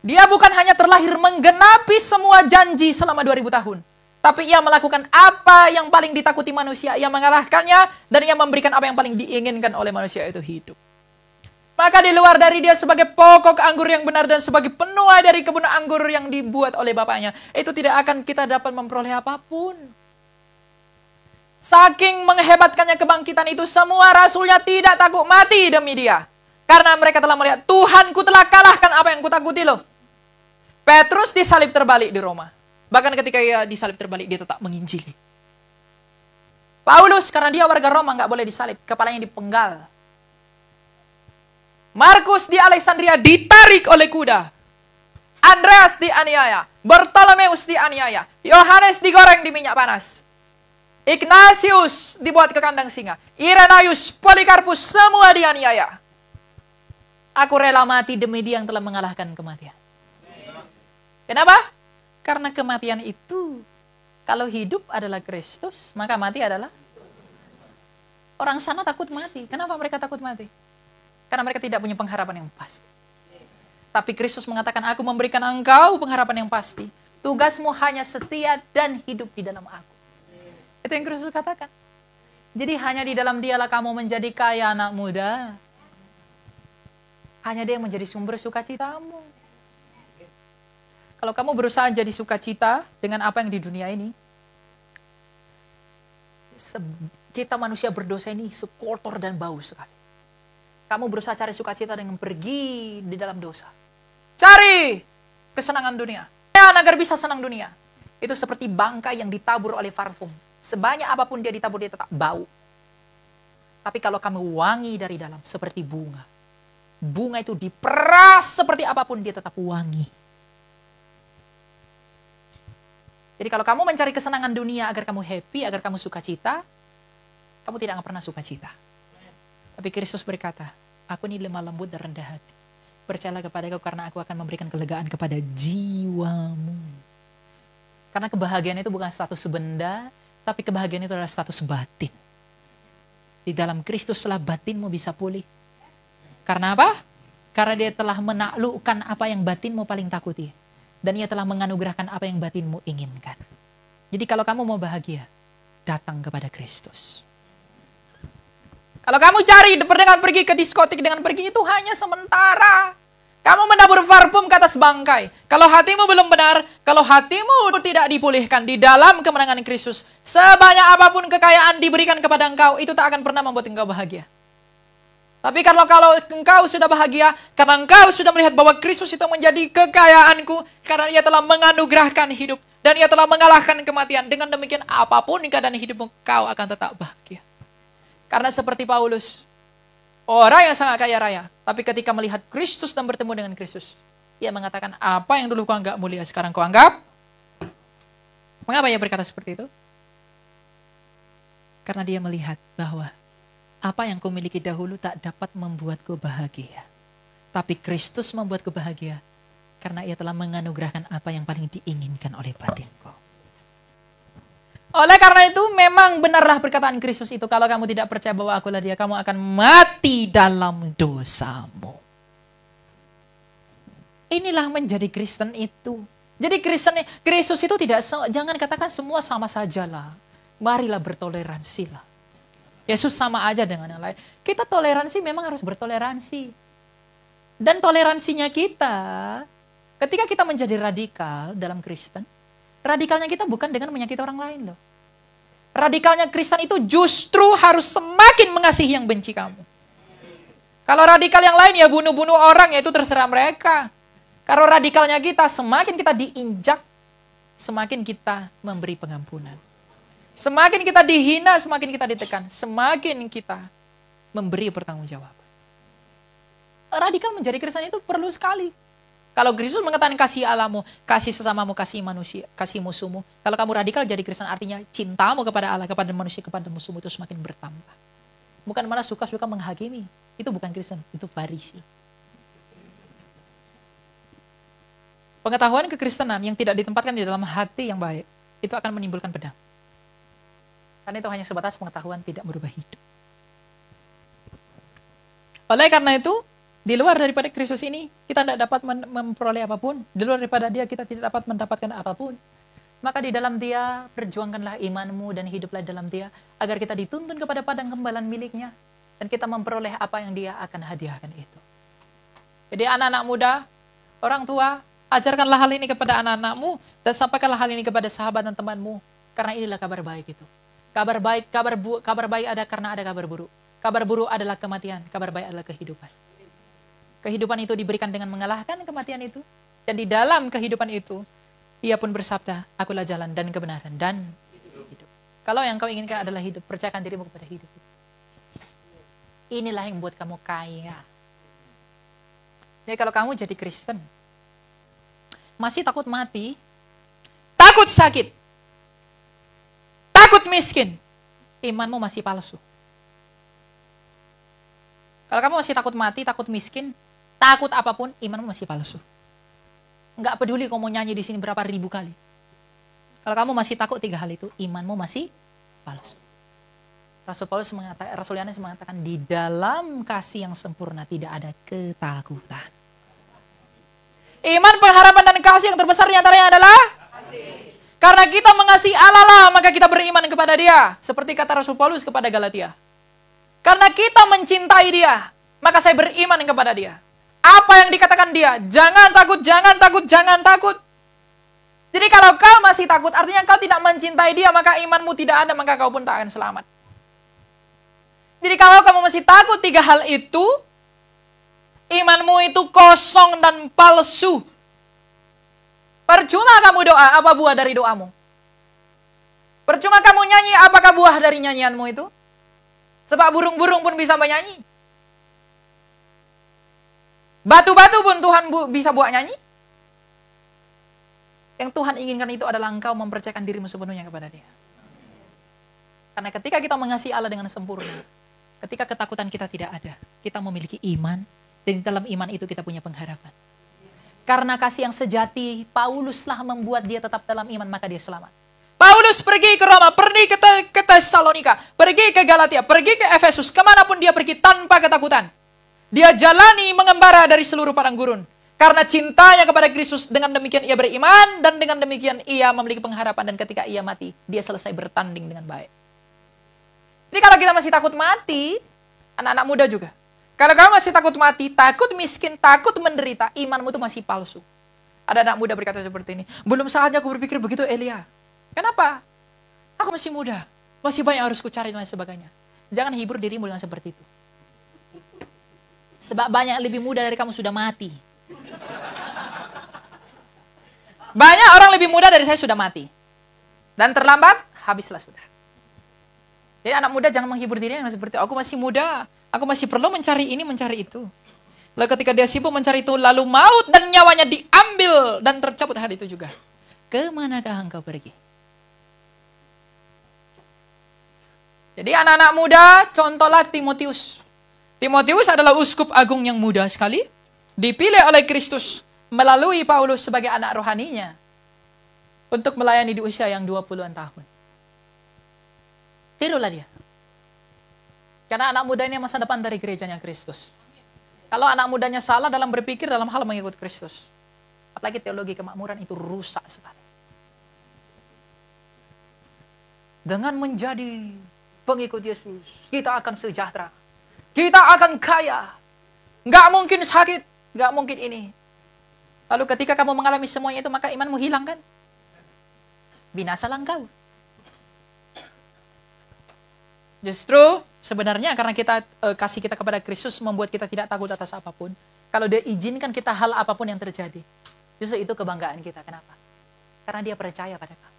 Dia bukan hanya terlahir menggenapi semua janji selama 2000 tahun. Tapi ia melakukan apa yang paling ditakuti manusia. Ia mengalahkannya dan ia memberikan apa yang paling diinginkan oleh manusia, itu hidup. Maka di luar dari dia sebagai pokok anggur yang benar dan sebagai penuai dari kebun anggur yang dibuat oleh bapaknya, itu tidak akan kita dapat memperoleh apapun. Saking menghebatkannya kebangkitan itu, semua rasulnya tidak takut mati demi dia. Karena mereka telah melihat, Tuhanku telah kalahkan apa yang kutakuti loh. Petrus disalib terbalik di Roma. Bahkan ketika ia disalib terbalik, dia tetap menginjili. Paulus, karena dia warga Roma, nggak boleh disalib. Kepalanya dipenggal. Markus di Alexandria ditarik oleh kuda. Andreas dianiaya. Bartolomeus dianiaya. Yohanes digoreng di minyak panas. Ignatius dibuat ke kandang singa. Irenaeus, Polikarpus, semua dianiaya. Aku rela mati demi dia yang telah mengalahkan kematian. Kenapa? Karena kematian itu, kalau hidup adalah Kristus, maka mati adalah. Orang sana takut mati. Kenapa mereka takut mati? Karena mereka tidak punya pengharapan yang pasti. Tapi Kristus mengatakan, aku memberikan engkau pengharapan yang pasti. Tugasmu hanya setia dan hidup di dalam aku. Itu yang Kristus katakan. Jadi hanya di dalam dialah kamu menjadi kaya, anak muda. Hanya dia yang menjadi sumber sukacitamu. Kalau kamu berusaha jadi sukacita dengan apa yang di dunia ini, kita manusia berdosa ini sekotor dan bau sekali. Kamu berusaha cari sukacita dengan pergi di dalam dosa. Cari kesenangan dunia. Agar bisa senang dunia. Itu seperti bangkai yang ditabur oleh parfum. Sebanyak apapun dia ditabur, dia tetap bau. Tapi kalau kamu wangi dari dalam, seperti bunga. Bunga itu diperas seperti apapun, dia tetap wangi. Jadi kalau kamu mencari kesenangan dunia agar kamu happy, agar kamu sukacita, kamu tidak akan pernah sukacita. Tapi Kristus berkata, aku ini lemah lembut dan rendah hati. Percayalah kepadaku karena aku akan memberikan kelegaan kepada jiwamu. Karena kebahagiaan itu bukan status benda, tapi kebahagiaan itu adalah status batin. Di dalam Kristuslah batinmu bisa pulih. Karena apa? Karena dia telah menaklukkan apa yang batinmu paling takuti. Dan ia telah menganugerahkan apa yang batinmu inginkan. Jadi kalau kamu mau bahagia, datang kepada Kristus. Kalau kamu cari dengan pergi ke diskotik, dengan pergi itu hanya sementara. Kamu menabur parfum ke atas bangkai. Kalau hatimu belum benar, kalau hatimu tidak dipulihkan di dalam kemenangan Kristus, sebanyak apapun kekayaan diberikan kepada engkau, itu tak akan pernah membuat engkau bahagia. Tapi kalau engkau sudah bahagia, karena engkau sudah melihat bahwa Kristus itu menjadi kekayaanku, karena ia telah menganugerahkan hidup, dan ia telah mengalahkan kematian, dengan demikian apapun keadaan hidupmu, kau akan tetap bahagia. Karena seperti Paulus, orang yang sangat kaya raya, tapi ketika melihat Kristus dan bertemu dengan Kristus, ia mengatakan, apa yang dulu kau anggap mulia, sekarang kau anggap. Mengapa ia berkata seperti itu? Karena dia melihat bahwa apa yang kumiliki dahulu tak dapat membuatku bahagia. Tapi Kristus membuatku bahagia karena ia telah menganugerahkan apa yang paling diinginkan oleh batinku. Oleh karena itu memang benarlah perkataan Kristus itu. Kalau kamu tidak percaya bahwa akulah dia, kamu akan mati dalam dosamu. Inilah menjadi Kristen itu. Jadi Kristus itu tidak, jangan katakan semua sama sajalah. Marilah bertoleransilah. Yesus sama aja dengan yang lain. Kita toleransi memang harus bertoleransi. Dan toleransinya kita, ketika kita menjadi radikal dalam Kristen, radikalnya kita bukan dengan menyakiti orang lain loh. Radikalnya Kristen itu justru harus semakin mengasihi yang benci kamu. Kalau radikal yang lain ya bunuh-bunuh orang, ya itu terserah mereka. Kalau radikalnya kita, semakin kita diinjak, semakin kita memberi pengampunan. Semakin kita dihina, semakin kita ditekan. Semakin kita memberi pertanggungjawaban. Radikal menjadi Kristen itu perlu sekali. Kalau Kristus mengatakan kasih Allahmu, kasih sesamamu, kasih manusia, kasih musuhmu. Kalau kamu radikal jadi Kristen artinya cintamu kepada Allah, kepada manusia, kepada musuhmu itu semakin bertambah. Bukan malah suka-suka menghakimi. Itu bukan Kristen, itu Farisi. Pengetahuan kekristenan yang tidak ditempatkan di dalam hati yang baik, itu akan menimbulkan pedang. Karena itu hanya sebatas pengetahuan, tidak merubah hidup. Oleh karena itu, di luar daripada Kristus ini, kita tidak dapat memperoleh apapun. Di luar daripada Dia, kita tidak dapat mendapatkan apapun. Maka di dalam Dia, perjuangkanlah imanmu dan hiduplah dalam Dia, agar kita dituntun kepada padang gembala milik-Nya, dan kita memperoleh apa yang Dia akan hadiahkan itu. Jadi anak-anak muda, orang tua, ajarkanlah hal ini kepada anak-anakmu, dan sampaikanlah hal ini kepada sahabat dan temanmu, karena inilah kabar baik itu. Kabar baik ada karena ada kabar buruk. Kabar buruk adalah kematian, kabar baik adalah kehidupan. Kehidupan itu diberikan dengan mengalahkan kematian itu. Dan di dalam kehidupan itu, Ia pun bersabda, akulah jalan dan kebenaran dan hidup. Kalau yang kau inginkan adalah hidup, percayakan dirimu kepada hidup. Inilah yang membuat kamu kaya. Jadi kalau kamu jadi Kristen, masih takut mati, takut sakit, takut miskin, imanmu masih palsu. Kalau kamu masih takut mati, takut miskin, takut apapun, imanmu masih palsu. Enggak peduli kamu mau nyanyi di sini berapa ribu kali. Kalau kamu masih takut 3 hal itu, imanmu masih palsu. Rasul Yohanes mengatakan, di dalam kasih yang sempurna tidak ada ketakutan. Iman, pengharapan, dan kasih yang terbesar di antaranya adalah kasih. Karena kita mengasihi Allah lah, maka kita beriman kepada Dia. Seperti kata Rasul Paulus kepada Galatia. Karena kita mencintai Dia, maka saya beriman kepada Dia. Apa yang dikatakan Dia? Jangan takut, jangan takut, jangan takut. Jadi kalau kau masih takut, artinya kau tidak mencintai Dia, maka imanmu tidak ada, maka kau pun tak akan selamat. Jadi kalau kamu masih takut 3 hal itu, imanmu itu kosong dan palsu. Percuma kamu doa, apa buah dari doamu? Percuma kamu nyanyi, apakah buah dari nyanyianmu itu? Sebab burung-burung pun bisa menyanyi. Batu-batu pun Tuhan bisa buat nyanyi. Yang Tuhan inginkan itu adalah engkau mempercayakan dirimu sepenuhnya kepada Dia. Karena ketika kita mengasihi Allah dengan sempurna, ketika ketakutan kita tidak ada, kita memiliki iman, dan di dalam iman itu kita punya pengharapan. Karena kasih yang sejati, Pauluslah membuat dia tetap dalam iman, maka dia selamat. Paulus pergi ke Roma, pergi ke Tesalonika, pergi ke Galatia, pergi ke Efesus, kemanapun dia pergi tanpa ketakutan. Dia jalani mengembara dari seluruh padang gurun. Karena cintanya kepada Kristus, dengan demikian ia beriman, dan dengan demikian ia memiliki pengharapan, dan ketika ia mati, dia selesai bertanding dengan baik. Jadi kalau kita masih takut mati, anak-anak muda juga, kalau kamu masih takut mati, takut miskin, takut menderita, imanmu itu masih palsu. Ada anak muda berkata seperti ini, belum saatnya aku berpikir begitu, Elia. Kenapa? Aku masih muda, masih banyak harus kucari dan lain sebagainya. Jangan hibur dirimu dengan seperti itu. Sebab banyak lebih muda dari kamu sudah mati. Banyak orang lebih muda dari saya sudah mati. Dan terlambat, habislah sudah. Jadi anak muda jangan menghibur dirinya seperti itu. Aku masih muda, aku masih perlu mencari ini, mencari itu. Lalu ketika dia sibuk mencari itu, lalu maut dan nyawanya diambil dan tercabut hari itu juga. Kemanakah engkau pergi? Jadi anak-anak muda, contohlah Timotius. Timotius adalah uskup agung yang muda sekali, dipilih oleh Kristus melalui Paulus sebagai anak rohaninya untuk melayani di usia yang 20-an tahun. Tirulah dia. Karena anak muda ini masa depan dari gerejanya Kristus. Kalau anak mudanya salah dalam berpikir dalam hal mengikut Kristus, apalagi teologi kemakmuran, itu rusak sekali. Dengan menjadi pengikut Yesus, kita akan sejahtera. Kita akan kaya. Nggak mungkin sakit. Nggak mungkin ini. Lalu ketika kamu mengalami semuanya itu, maka imanmu hilang kan? Binasalah engkau. Justru sebenarnya karena kita kasih kita kepada Kristus membuat kita tidak takut atas apapun. Kalau Dia izinkan kita hal apapun yang terjadi, justru itu kebanggaan kita. Kenapa? Karena Dia percaya pada kamu.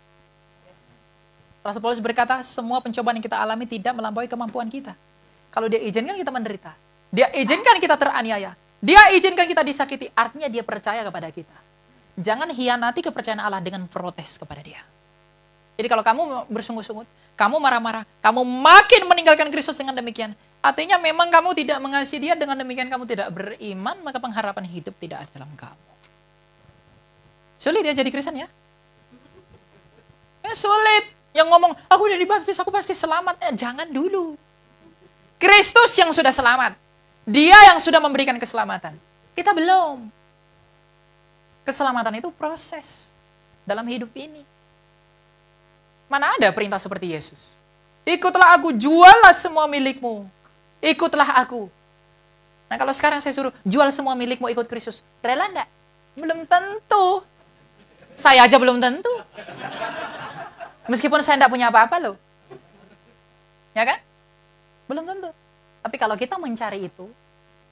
Rasul Paulus berkata, semua pencobaan yang kita alami tidak melampaui kemampuan kita. Kalau dia izinkan kita menderita, dia izinkan kita teraniaya, dia izinkan kita disakiti, artinya dia percaya kepada kita. Jangan hianati kepercayaan Allah dengan protes kepada dia. Jadi kalau kamu bersungut-sungut, kamu marah-marah, kamu makin meninggalkan Kristus dengan demikian, artinya memang kamu tidak mengasihi dia, dengan demikian kamu tidak beriman, maka pengharapan hidup tidak ada dalam kamu. Sulit dia jadi Kristen ya? Sulit. Yang ngomong, aku udah dibaptis, aku pasti selamat. Jangan dulu. Kristus yang sudah selamat. Dia yang sudah memberikan keselamatan. Kita belum. Keselamatan itu proses dalam hidup ini. Mana ada perintah seperti Yesus? Ikutlah aku, juallah semua milikmu. Ikutlah aku. Nah kalau sekarang saya suruh, jual semua milikmu, ikut Kristus. Rela enggak? Belum tentu. Saya aja belum tentu. Meskipun saya enggak punya apa-apa loh. Ya kan? Belum tentu. Tapi kalau kita mencari itu,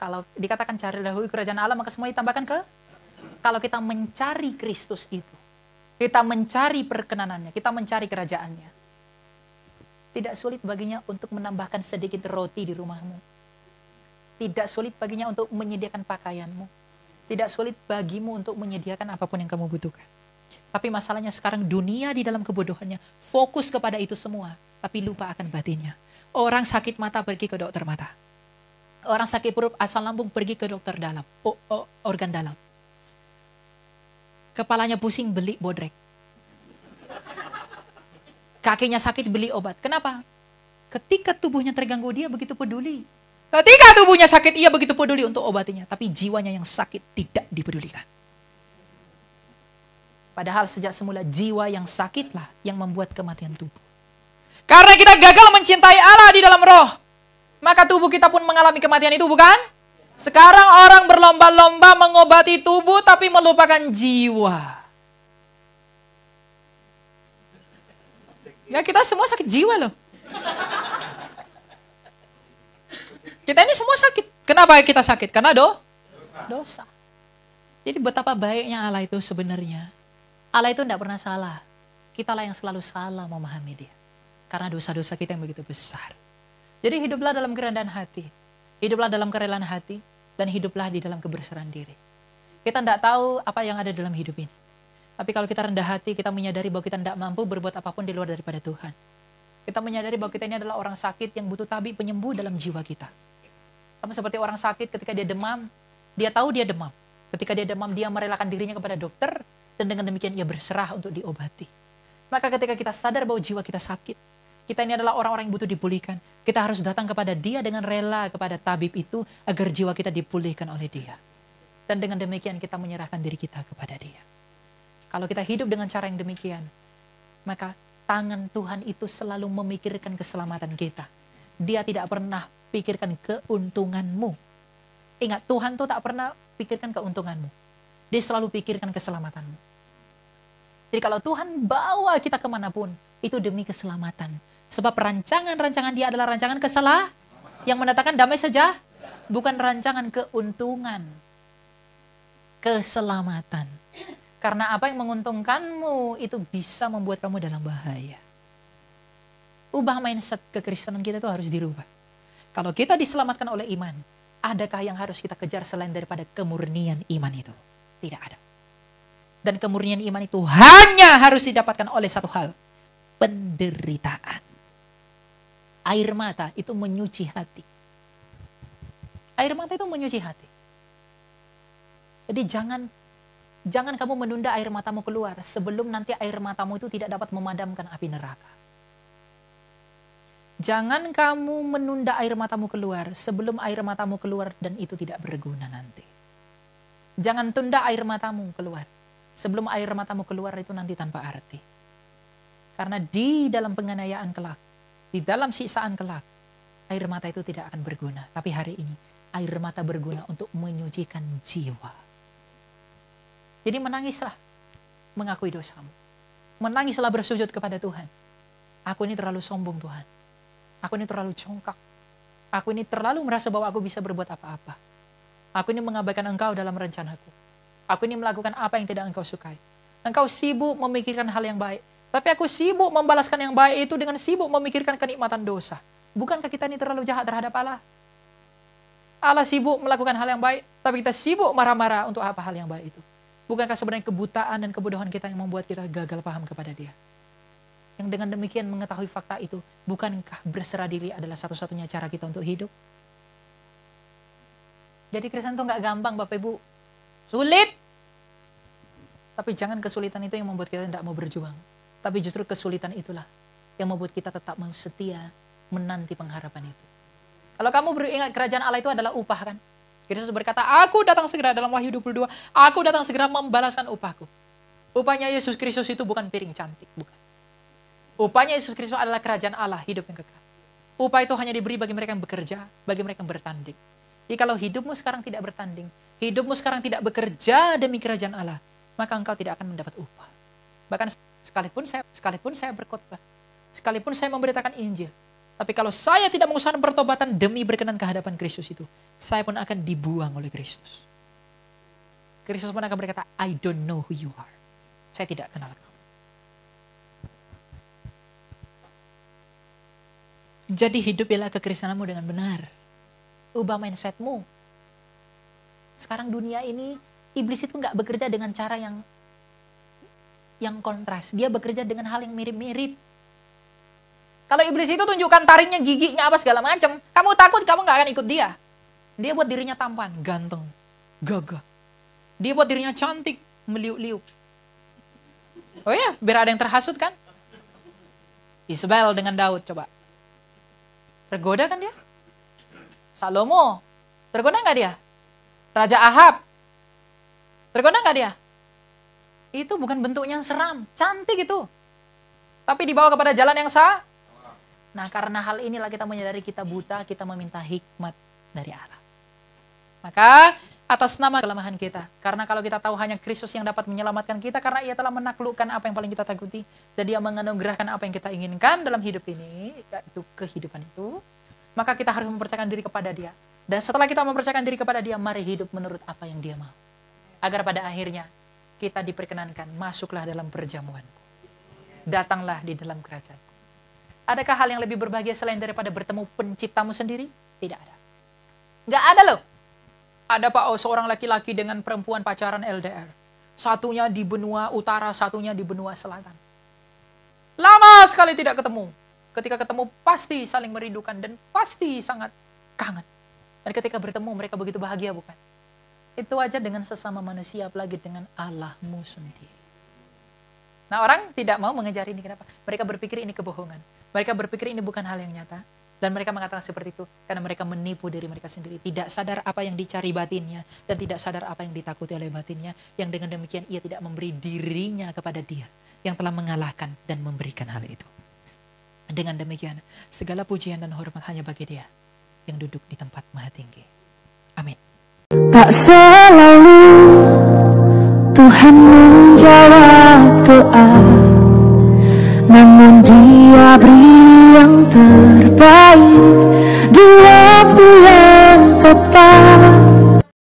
kalau dikatakan cari dahulu kerajaan Allah, maka semua ditambahkan ke. Kalau kita mencari Kristus itu, kita mencari perkenanannya, kita mencari kerajaannya, tidak sulit baginya untuk menambahkan sedikit roti di rumahmu. Tidak sulit baginya untuk menyediakan pakaianmu. Tidak sulit bagimu untuk menyediakan apapun yang kamu butuhkan. Tapi masalahnya sekarang dunia di dalam kebodohannya fokus kepada itu semua, tapi lupa akan batinnya. Orang sakit mata pergi ke dokter mata. Orang sakit perut, asam lambung pergi ke dokter dalam, organ dalam. Kepalanya pusing, beli bodrek. Kakinya sakit, beli obat. Kenapa? Ketika tubuhnya terganggu, dia begitu peduli. Ketika tubuhnya sakit, ia begitu peduli untuk obatinya. Tapi jiwanya yang sakit tidak dipedulikan. Padahal sejak semula jiwa yang sakitlah yang membuat kematian tubuh. Karena kita gagal mencintai Allah di dalam roh, maka tubuh kita pun mengalami kematian itu, bukan? Sekarang orang berlomba-lomba mengobati tubuh tapi melupakan jiwa. Ya kita semua sakit jiwa loh. Kita ini semua sakit. Kenapa kita sakit? Karena dosa. Jadi betapa baiknya Allah itu sebenarnya. Allah itu tidak pernah salah. Kitalah yang selalu salah memahami dia. Karena dosa-dosa kita yang begitu besar. Jadi hiduplah dalam kerendahan hati. Hiduplah dalam kerelaan hati. Dan hiduplah di dalam kebesaran diri. Kita tidak tahu apa yang ada dalam hidup ini. Tapi kalau kita rendah hati, kita menyadari bahwa kita tidak mampu berbuat apapun di luar daripada Tuhan. Kita menyadari bahwa kita ini adalah orang sakit yang butuh tabib penyembuh dalam jiwa kita. Sama seperti orang sakit ketika dia demam, dia tahu dia demam. Ketika dia demam, dia merelakan dirinya kepada dokter, dan dengan demikian ia berserah untuk diobati. Maka ketika kita sadar bahwa jiwa kita sakit, kita ini adalah orang-orang yang butuh dipulihkan, kita harus datang kepada dia dengan rela kepada tabib itu, agar jiwa kita dipulihkan oleh dia. Dan dengan demikian kita menyerahkan diri kita kepada dia. Kalau kita hidup dengan cara yang demikian, maka tangan Tuhan itu selalu memikirkan keselamatan kita. Dia tidak pernah pikirkan keuntunganmu. Ingat, Tuhan tuh tak pernah pikirkan keuntunganmu. Dia selalu pikirkan keselamatanmu. Jadi kalau Tuhan bawa kita kemanapun, itu demi keselamatan. Sebab rancangan-rancangan dia adalah rancangan yang mendatangkan damai saja, bukan rancangan keuntungan. Keselamatan. Karena apa yang menguntungkanmu itu bisa membuat kamu dalam bahaya. Ubah mindset kekristenan kita itu harus dirubah. Kalau kita diselamatkan oleh iman, adakah yang harus kita kejar selain daripada kemurnian iman itu? Tidak ada. Dan kemurnian iman itu hanya harus didapatkan oleh satu hal. Penderitaan. Air mata itu menyuci hati. Air mata itu menyuci hati. Jadi jangan kamu menunda air matamu keluar sebelum nanti air matamu itu tidak dapat memadamkan api neraka. Jangan kamu menunda air matamu keluar sebelum air matamu keluar dan itu tidak berguna nanti. Jangan tunda air matamu keluar sebelum air matamu keluar itu nanti tanpa arti. Karena di dalam penganiayaan kelak, di dalam siksaan kelak, air mata itu tidak akan berguna. Tapi hari ini, air mata berguna untuk menyucikan jiwa. Jadi menangislah mengakui dosamu. Menangislah bersujud kepada Tuhan. Aku ini terlalu sombong Tuhan. Aku ini terlalu congkak. Aku ini terlalu merasa bahwa aku bisa berbuat apa-apa. Aku ini mengabaikan Engkau dalam rencanaku. Aku ini melakukan apa yang tidak Engkau sukai. Engkau sibuk memikirkan hal yang baik. Tapi aku sibuk membalaskan yang baik itu dengan sibuk memikirkan kenikmatan dosa. Bukankah kita ini terlalu jahat terhadap Allah? Allah sibuk melakukan hal yang baik, tapi kita sibuk marah-marah untuk apa hal yang baik itu. Bukankah sebenarnya kebutaan dan kebodohan kita yang membuat kita gagal paham kepada Dia? Yang dengan demikian mengetahui fakta itu, bukankah berserah diri adalah satu-satunya cara kita untuk hidup? Jadi Kristen itu nggak gampang Bapak Ibu. Sulit. Tapi jangan kesulitan itu yang membuat kita tidak mau berjuang. Tapi justru kesulitan itulah yang membuat kita tetap mau setia menanti pengharapan itu. Kalau kamu beringat kerajaan Allah itu adalah upah kan? Kristus berkata, aku datang segera dalam Wahyu 22. Aku datang segera membalaskan upahku. Upahnya Yesus Kristus itu bukan piring cantik. Bukan. Upahnya Yesus Kristus adalah kerajaan Allah, hidup yang kekal. Upah itu hanya diberi bagi mereka yang bekerja, bagi mereka yang bertanding. Jadi kalau hidupmu sekarang tidak bertanding, hidupmu sekarang tidak bekerja demi kerajaan Allah, maka engkau tidak akan mendapat upah. Bahkan sekalipun saya berkhotbah, sekalipun saya memberitakan Injil, tapi kalau saya tidak mengusahakan pertobatan demi berkenan ke hadapan Kristus itu, saya pun akan dibuang oleh Kristus. Kristus pun akan berkata, I don't know who you are. Saya tidak kenal kamu. Jadi hidupilah kekristenanmu dengan benar. Ubah mindsetmu. Sekarang dunia ini, iblis itu nggak bekerja dengan cara yang kontras. Dia bekerja dengan hal yang mirip-mirip. Kalau iblis itu tunjukkan taringnya, giginya, apa segala macam, kamu takut, kamu nggak akan ikut dia. Dia buat dirinya tampan, ganteng, gagah. Dia buat dirinya cantik, meliuk-liuk. Oh ya, biar ada yang terhasut kan? Isabel dengan Daud, coba. Tergoda kan dia? Salomo, tergoda nggak dia? Raja Ahab, tergoda nggak dia? Itu bukan bentuknya yang seram, cantik itu. Tapi dibawa kepada jalan yang sah. Nah, karena hal inilah kita menyadari kita buta, kita meminta hikmat dari Allah. Maka atas nama kelemahan kita, karena kalau kita tahu hanya Kristus yang dapat menyelamatkan kita, karena Ia telah menaklukkan apa yang paling kita takuti, dan Dia menganugerahkan apa yang kita inginkan dalam hidup ini, yaitu kehidupan itu, maka kita harus mempercayakan diri kepada Dia. Dan setelah kita mempercayakan diri kepada Dia, mari hidup menurut apa yang Dia mau. Agar pada akhirnya kita diperkenankan, masuklah dalam perjamuanku. Datanglah di dalam kerajaan. Adakah hal yang lebih berbahagia selain daripada bertemu penciptamu sendiri? Tidak ada. Nggak ada loh. Ada seorang laki-laki dengan perempuan pacaran LDR. Satunya di benua utara, satunya di benua selatan. Lama sekali tidak ketemu. Ketika ketemu pasti saling merindukan dan pasti sangat kangen. Dan ketika bertemu mereka begitu bahagia bukan? Itu aja dengan sesama manusia, apalagi dengan Allahmu sendiri. Nah, orang tidak mau mengejar ini. Kenapa? Mereka berpikir ini kebohongan. Mereka berpikir ini bukan hal yang nyata. Dan mereka mengatakan seperti itu karena mereka menipu diri mereka sendiri. Tidak sadar apa yang dicari batinnya. Dan tidak sadar apa yang ditakuti oleh batinnya. Yang dengan demikian ia tidak memberi dirinya kepada Dia yang telah mengalahkan dan memberikan hal itu. Dengan demikian, segala pujian dan hormat hanya bagi Dia yang duduk di tempat maha tinggi. Amin. Tak selalu Tuhan menjawab doa, namun Dia beri yang terbaik di waktu yang tepat.